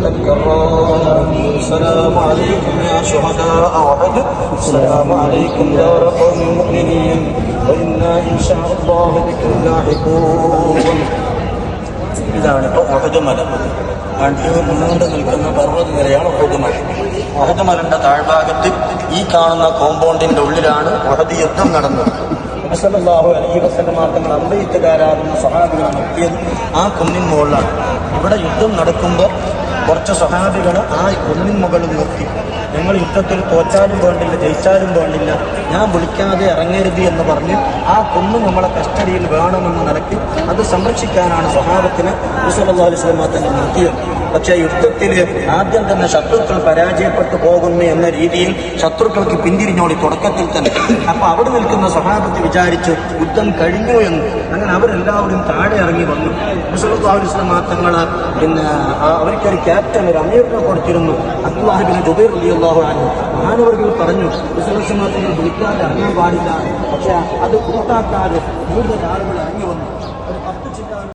الكرام السلام عليكم يا شهداء أحد السلام عليكم دار قوم مؤمنين وإنا إن شاء الله بكم لاحقون. ഇതാണ് ഇപ്പോൾ ഉഹദ് മല. മുന്നോട്ട് നിൽക്കുന്ന പർവ്വത നിരയാണ് ഉഹദ് മല. ഉഹദ് മലന്റെ താഴ്ഭാഗത്ത് ഈ കാണുന്ന കോമ്പൗണ്ടിന്റെ ഉള്ളിലാണ് ഉഹദ് യുദ്ധം നടന്നത്. നബി സല്ലല്ലാഹു അലൈഹി വസല്ലം തങ്ങൾ അമ്പെയ്ത്തുകാരാകുന്ന സ്വഹാബികളെ നിർത്തിയത് ആ കുന്നിൻ മുകളിലാണ്. ഇവിടെ യുദ്ധം നടക്കുമ്പോൾ കുറച്ച് സ്വഹാബികൾ ആ കുന്നിൻ മുകളിൽ നിർത്തി, ഞങ്ങൾ യുദ്ധത്തിൽ തോറ്റാലും വേണ്ടില്ല ജയിച്ചാലും വേണ്ടില്ല, ഞാൻ വിളിക്കാതെ ഇറങ്ങരുത് എന്ന് പറഞ്ഞ് ആ കുന്ന് നമ്മളെ കസ്റ്റഡിയിൽ വേണമെന്ന നിലയ്ക്ക് അത് സംരക്ഷിക്കാനാണ് സ്വഹാബത്തിന് നബി സല്ലല്ലാഹു അലൈഹി വസല്ലം തന്നെ നിർത്തിയത്. പക്ഷേ യുദ്ധത്തിൽ ആദ്യം തന്നെ ശത്രുക്കൾ പരാജയപ്പെട്ടു പോകുന്നു എന്ന രീതിയിൽ ശത്രുക്കൾക്ക് പിന്തിരിഞ്ഞോളി തുടക്കത്തിൽ തന്നെ. അപ്പൊ അവിടെ നിൽക്കുന്ന സ്വഹാബത്ത് വിചാരിച്ചു യുദ്ധം കഴിഞ്ഞു എന്ന്. അങ്ങനെ അവരെല്ലാവരും താഴെ ഇറങ്ങി വന്നു. നബി സല്ലല്ലാഹു അലൈഹി വസല്ലം തങ്ങള് അവർക്കൊരു ക്യാപ്റ്റൻ, ഒരു അമീറിനെ കൊടുത്തിരുന്നു, അബ്ദുല്ലാഹ് ഇബ്നു ജുബൈർ റളിയല്ലാഹു അൻഹു. മഹാനവർകൾ പറഞ്ഞു നബി സല്ലല്ലാഹു അലൈഹി വസല്ലം വിളിക്കാതെ ഇറങ്ങാൻ പാടില്ല. പക്ഷെ അത് കൂട്ടാക്കാതെ കൂടുതൽ ആളുകൾ ഇറങ്ങി വന്നു. ഒരു 10 ചിന്ത